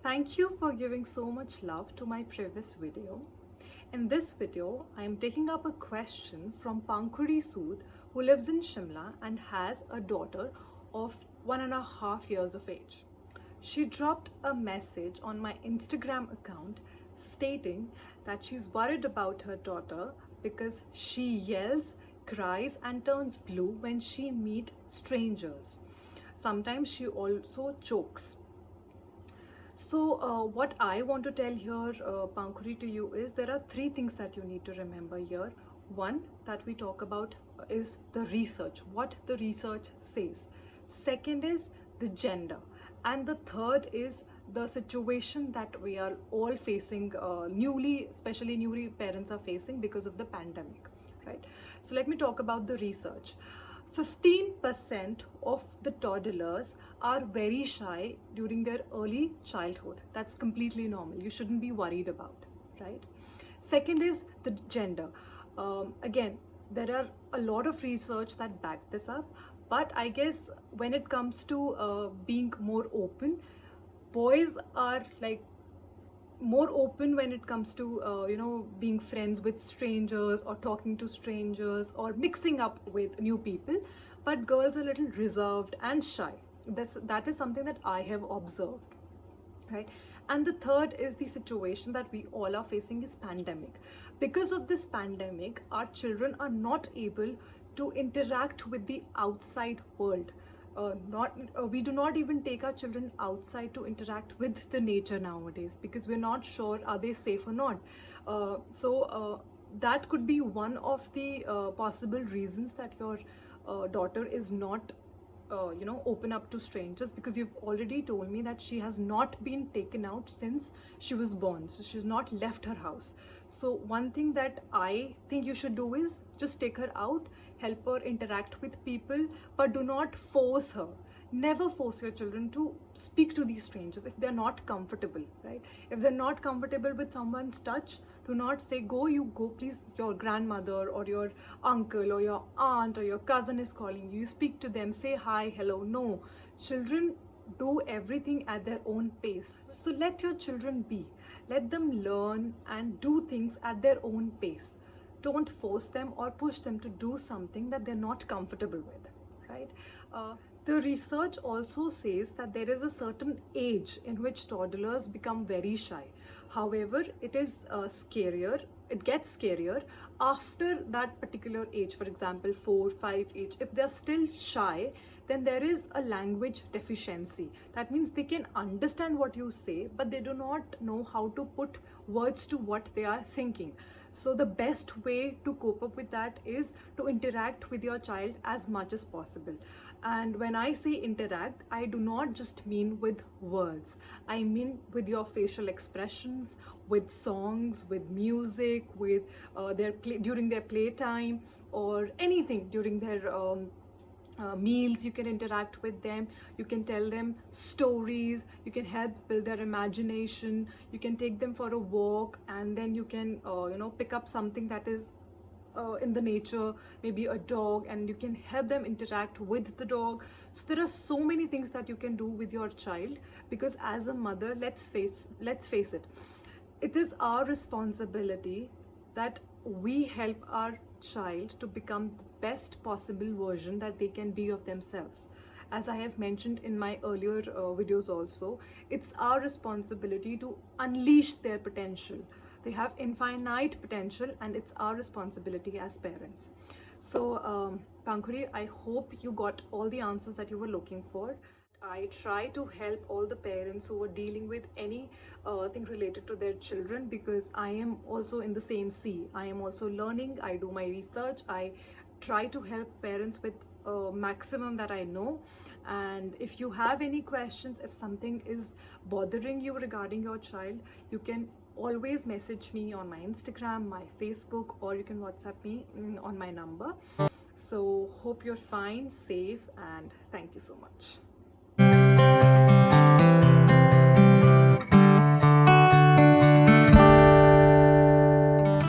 Thank you for giving so much love to my previous video. In this video, I am taking up a question from Pankuri Sood, who lives in Shimla and has a daughter of 1.5 years of age. She dropped a message on my Instagram account stating that she's worried about her daughter because she yells, cries and turns blue when she meets strangers. Sometimes she also chokes. So what I want to tell here, Pankuri, to you is there are 3 things that you need to remember here. One that we talk about is the research, what the research says. Second is the gender. And the third is the situation that we are all facing, especially newly parents are facing because of the pandemic, right? So let me talk about the research. 15% of the toddlers are very shy during their early childhood. That's completely normal. You shouldn't be worried about, right? Second is the gender. Again, there are a lot of research that back this up, but I guess when it comes to being more open, boys are like more open when it comes to being friends with strangers or talking to strangers or mixing up with new people, but girls are a little reserved and shy. That is something that I have observed, right? And the third is the situation that we all are facing is pandemic. Because of this pandemic, our children are not able to interact with the outside world. We do not even take our children outside to interact with the nature nowadays because we're not sure are they safe or not. So that could be one of the possible reasons that your daughter is not open up to strangers, because you've already told me that she has not been taken out since she was born, so she's not left her house. So one thing that I think you should do is just take her out, help her interact with people, but do not force her. Never force your children to speak to these strangers if they're not comfortable, right? If they're not comfortable with someone's touch, do not say, you go, please, your grandmother or your uncle or your aunt or your cousin is calling you. You speak to them, say hi, hello. No, children do everything at their own pace. So let your children be. Let them learn and do things at their own pace. Don't force them or push them to do something that they're not comfortable with, right? The research also says that there is a certain age in which toddlers become very shy. However, it is scarier. It gets scarier after that particular age. For example, 4, 5 age. If they're still shy, then there is a language deficiency. That means they can understand what you say, but they do not know how to put words to what they are thinking. So the best way to cope up with that is to interact with your child as much as possible. And when I say interact, I do not just mean with words. I mean with your facial expressions, with songs, with music, with during their playtime, or anything during their meals. You can interact with them, you can tell them stories, you can help build their imagination, you can take them for a walk, and then you can pick up something that is in the nature, maybe a dog, and you can help them interact with the dog. So there are so many things that you can do with your child, because as a mother, let's face it, it is our responsibility that we help our child to become the best possible version that they can be of themselves. As I have mentioned in my earlier videos also, it's our responsibility to unleash their potential. They have infinite potential, and it's our responsibility as parents. So Pankuri, I hope you got all the answers that you were looking for. I try to help all the parents who are dealing with any thing related to their children, because I am also in the same sea. I am also learning. I do my research. I try to help parents with maximum that I know. And if you have any questions, if something is bothering you regarding your child, you can always message me on my Instagram, my Facebook, or you can WhatsApp me on my number. So hope you're fine, safe, and thank you so much.